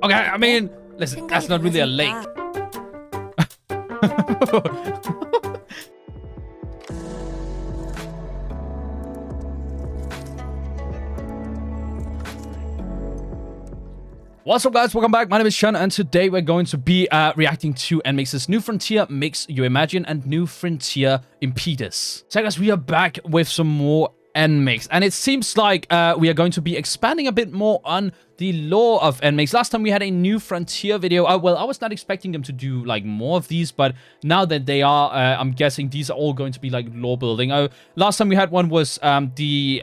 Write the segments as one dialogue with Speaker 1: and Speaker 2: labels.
Speaker 1: Okay, I mean, listen, that's not really a lake. What's up, guys? Welcome back. My name is Shun, and today we're going to be reacting to NMIXX's New Frontier, MIXX You Imagine, and New Frontier Impetus. So, guys, we are back with some more NMIXX, and it seems like we are going to be expanding a bit more on the lore of NMIXX. Last time we had a New Frontier video. Well, I was not expecting them to do like more of these, but now that they are, I'm guessing these are all going to be like lore building. Last time we had one was the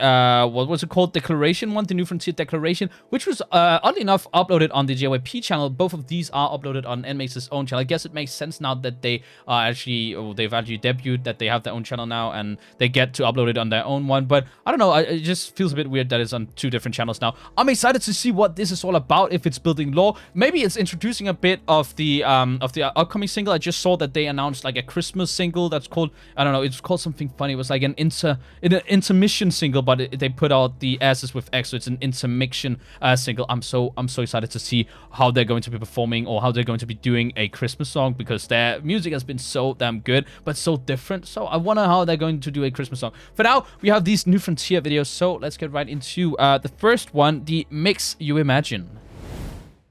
Speaker 1: what was it called? Declaration one, the New Frontier Declaration, which was oddly enough uploaded on the JYP channel. Both of these are uploaded on NMIXX's own channel. I guess it makes sense now that they are actually, they've actually debuted, that they have their own channel now and they get to upload it on their own one. But I don't know, it just feels a bit weird that it's on two different channels now. I'm excited to see what this is all about, if it's building lore. Maybe it's introducing a bit of the upcoming single. I just saw that they announced like a Christmas single that's called, I don't know, it's called something funny. It was like an intermission single, but they put out the S's with X, so it's an intermission single. I'm so excited to see how they're going to be performing, or how they're going to be doing a Christmas song, because their music has been so damn good but so different. So I wonder how they're going to do a Christmas song. For now, we have these New Frontier videos, so let's get right into the first one, the MIXX You Imagine.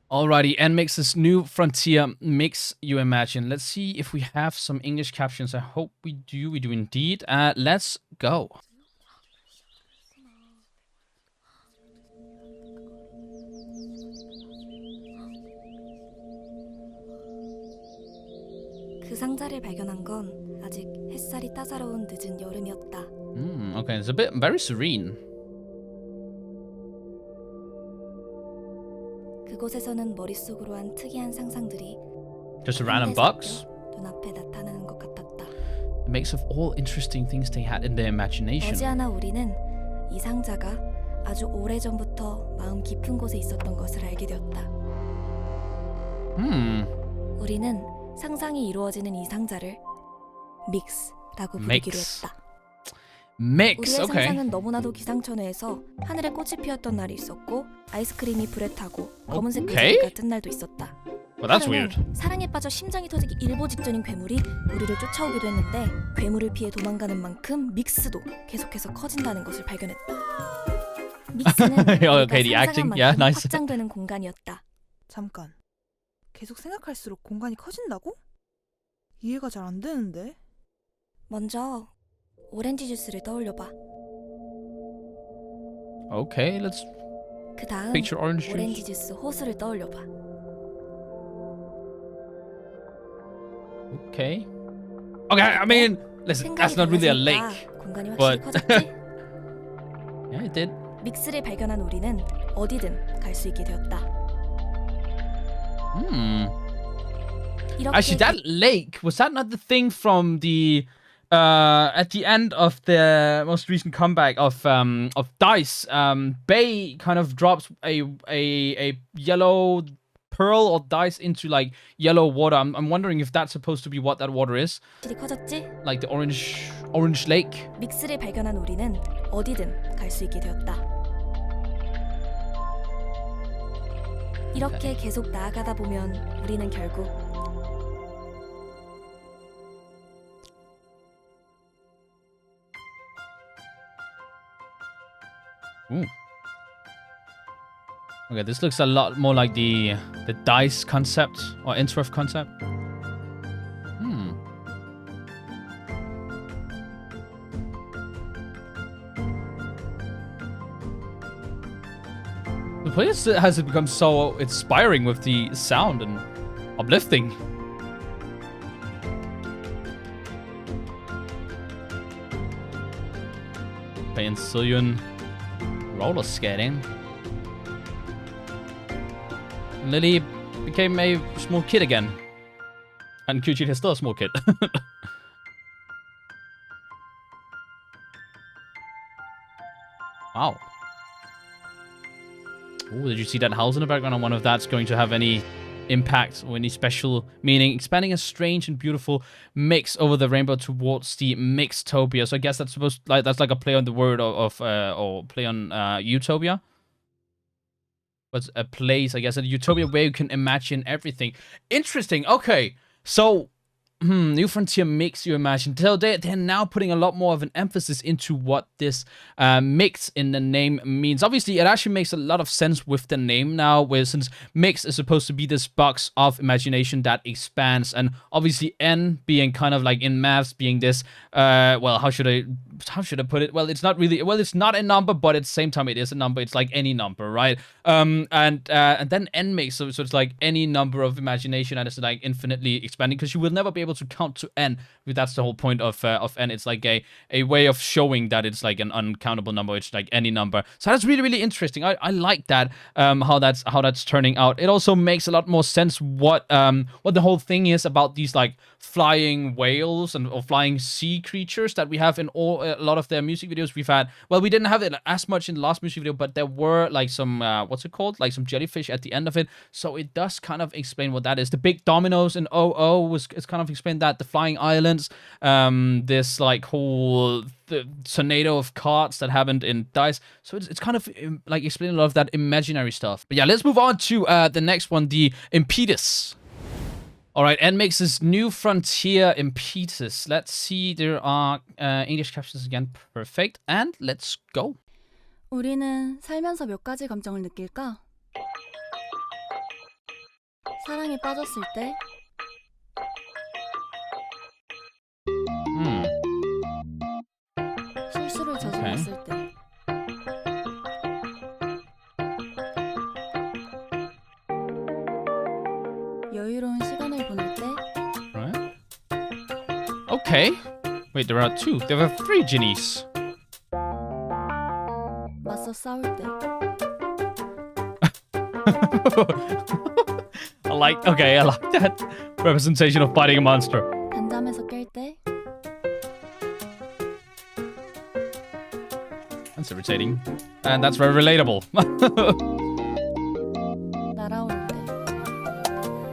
Speaker 1: Alrighty, NMIXX's New Frontier, MIXX You Imagine. Let's see if we have some English captions. I hope we do. We do indeed. Let's go.
Speaker 2: 그 상자를 발견한 건 아직 햇살이 따사로운 늦은 여름이었다.
Speaker 1: Okay, it's a bit very serene.
Speaker 2: 그곳에서는 머릿속으로 한 특이한 상상들이
Speaker 1: Just a random box?
Speaker 2: 눈앞에 나타나는 것 같았다.
Speaker 1: A mix of all interesting things they had in their imagination.
Speaker 2: 머지않아 우리는 이 상자가 아주 오래전부터 마음 깊은 곳에 있었던 것을 알게 되었다. 우리는 상상이 이루어지는 이 상자를 믹스라고 부르기로 했다.
Speaker 1: MIXX,
Speaker 2: 우리의
Speaker 1: okay.
Speaker 2: 상상은 너무나도 기상천외해서 하늘에 꽃이 피었던 날이 있었고, 아이스크림이 불에 타고 검은색
Speaker 1: Okay.
Speaker 2: 괴물이 같은 날도 있었다.
Speaker 1: Well, that's
Speaker 2: 하루는
Speaker 1: weird.
Speaker 2: 사랑에 빠져 심장이 터지기 일보 직전인 괴물이 우리를 쫓아오기도 했는데, 괴물을 피해 도망가는 만큼 믹스도 계속해서 커진다는 것을 발견했다. 믹스는 우리가
Speaker 1: Okay, the acting,
Speaker 2: 상상한
Speaker 1: yeah,
Speaker 2: 만큼
Speaker 1: nice.
Speaker 2: 확장되는 공간이었다.
Speaker 3: 잠깐. 계속 생각할수록 공간이 커진다고? 이해가 잘 안 되는데.
Speaker 2: 먼저 오렌지 주스를 떠올려봐.
Speaker 1: Okay, let's
Speaker 2: 그 다음
Speaker 1: picture orange
Speaker 2: 오렌지
Speaker 1: juice.
Speaker 2: 주스 호수를 떠올려봐.
Speaker 1: Okay. Okay, I mean, listen, that's not really a lake.
Speaker 2: 공간이 확실히
Speaker 1: but-
Speaker 2: 커졌지?
Speaker 1: Yeah, it did.
Speaker 2: 믹스를 발견한 우리는 어디든 갈 수 있게 되었다. 이렇게
Speaker 1: Actually, that lake, was that not the thing from the at the end of the most recent comeback of Dice? Bay kind of drops a yellow pearl or dice into like yellow water. I'm wondering if that's supposed to be what that water is,
Speaker 2: 확실히 커졌지?
Speaker 1: like the orange lake.
Speaker 2: 믹스를 발견한 우리는 어디든 갈 수 있게 되었다. 이렇게 계속 나아가다 보면 우리는 결국
Speaker 1: Ooh. Okay, this looks a lot more like the dice concept or interrupt concept. The place has become so inspiring with the sound and uplifting. Playing Sillun roller skating. Lily became a small kid again. And Kyujin is still a small kid. Wow. Oh, did you see that house in the background? I wonder if that's going to have any impact or any special meaning. Expanding a strange and beautiful mix over the rainbow towards the MIXXtopia. So I guess that's supposed like that's like a play on the word of or play on Utopia. what's a place, I guess, a utopia where you can imagine everything. Interesting. Okay, so New Frontier makes you imagine. So they're now putting a lot more of an emphasis into what this mix in the name means. Obviously, it actually makes a lot of sense with the name now, where since mix is supposed to be this box of imagination that expands, and obviously N being kind of like in maths being this, well, how should I put it? Well, it's not really, well, it's not a number, but at the same time, it is a number. It's like any number, right? And then N makes, so it's like any number of imagination, and it's like infinitely expanding, because you will never be able to count to N. That's the whole point of N. It's like a way of showing that it's like an uncountable number. It's like any number. So that's really, really interesting. I like that, how that's turning out. It also makes a lot more sense what the whole thing is about these like flying whales or flying sea creatures that we have in a lot of their music videos. We've had, well, we didn't have it as much in the last music video, but there were like some what's it called, like some jellyfish at the end of it. So it does kind of explain what that is. The big dominoes in OO is kind of explained that. The flying islands, this like whole tornado of cards that happened in Dice. So it's kind of like explaining a lot of that imaginary stuff. But yeah, let's move on to the next one, the IMPETUS. All right, NMIXX's New Frontier IMPETUS. Let's see, there are English captions again. Perfect. And let's go.
Speaker 2: 우리는 살면서 몇 가지 감정을 느낄까? 사랑에 빠졌을 때, 실수를 저질렀을 때, 여유로운 시간을 보낼 때,
Speaker 1: Right. Okay. Wait, there are two. There are three genies.
Speaker 2: 맞서 싸울 때.
Speaker 1: I like that representation of fighting a monster.
Speaker 2: 단잠에서 깰 때,
Speaker 1: That's irritating. And that's very relatable.
Speaker 2: 날아올 때.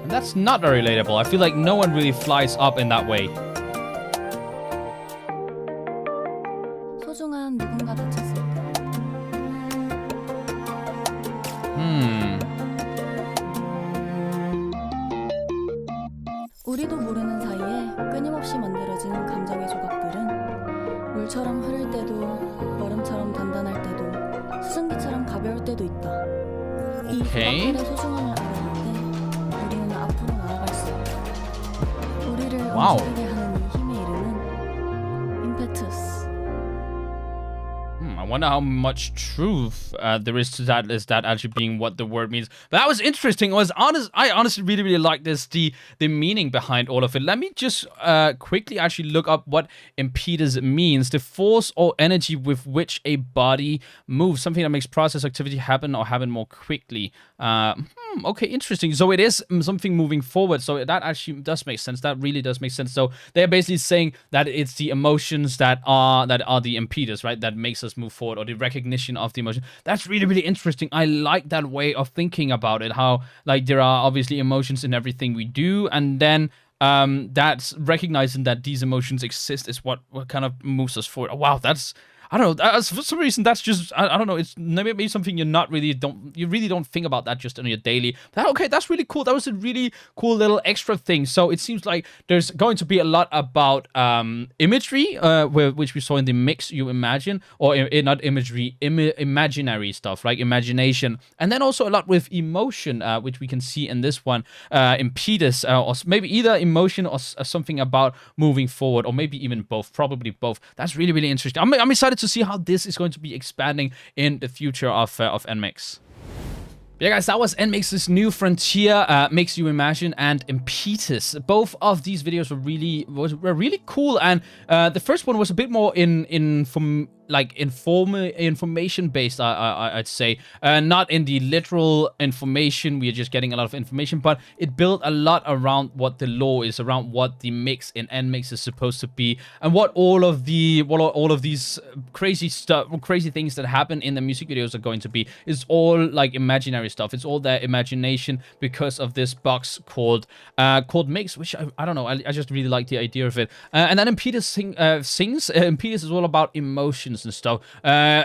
Speaker 1: And that's not very relatable. I feel like no one really flies up in that way.
Speaker 2: 소중한 누군가 다쳤을 때. 우리도 모르는 사이에 끊임없이 만들어지는 감정의 조각들은 물처럼 흐를 때도, 얼음처럼 단단할 때도, 수증기처럼 가벼울 때도 있다. 이
Speaker 1: 오케이.
Speaker 2: 조각들의 소중함을 알아볼 때 우리는 앞으로 나아갈 수 있다. 우리를
Speaker 1: 와우.
Speaker 2: 움직이게 하는 이 힘의 이름은 임페투스.
Speaker 1: I wonder how much truth there is to that. Is that actually being what the word means? But that was interesting. I honestly really, really like this, the meaning behind all of it. Let me just quickly actually look up what impetus means. The force or energy with which a body moves. Something that makes process activity happen or happen more quickly. Okay, interesting. So it is something moving forward. So that actually does make sense. That really does make sense. So they're basically saying that it's the emotions that are the impetus, right? That makes us move forward, or the recognition of the emotion. That's really, really interesting. I like that way of thinking about it. How like there are obviously emotions in everything we do, and then that's recognizing that these emotions exist is what kind of moves us forward. Oh, wow, that's, I don't know. For some reason, that's just, I don't know. It's maybe something you really don't think about that just on your daily. Okay, that's really cool. That was a really cool little extra thing. So it seems like there's going to be a lot about imagery, which we saw in the MIXX You Imagine, or not imagery, imaginary stuff, like imagination, and then also a lot with emotion, which we can see in this one, impetus, or maybe either emotion or something about moving forward, or maybe even both. Probably both. That's really, really interesting. I'm excited to see how this is going to be expanding in the future of NMIXX. Yeah, guys, that was NMIXX's New Frontier, Makes You Imagine, and Impetus. Both of these videos were really cool, and the first one was a bit more information based, I'd say, not in the literal information. We are just getting a lot of information, but it built a lot around what the lore is, around what the mix in NMIXX is supposed to be, and what all of these crazy things that happen in the music videos are going to be. It's all like imaginary stuff. It's all their imagination because of this box called MIXX, which I don't know. I just really like the idea of it. And then Impetus sings. Impetus is all about emotions. instruments and stuff.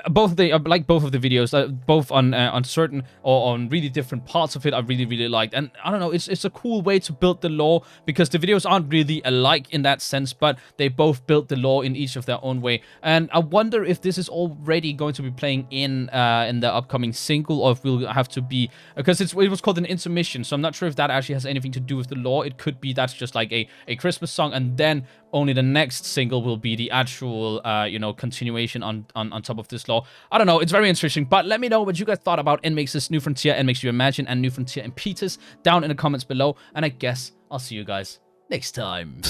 Speaker 1: Both of the like both of the videos, both on certain or on really different parts of it, I really liked. And I don't know, it's a cool way to build the lore, because the videos aren't really alike in that sense, but they both built the lore in each of their own way. And I wonder if this is already going to be playing in the upcoming single, or if we'll have to be, because it was called an intermission, so I'm not sure if that actually has anything to do with the lore. It could be that's just like a Christmas song, and then only the next single will be the actual, you know, continuation on top of this lore. I don't know. It's very interesting. But let me know what you guys thought about NMIXX's New Frontier, NMIXX You Imagine, and New Frontier IMPETUS down in the comments below. And I guess I'll see you guys next time.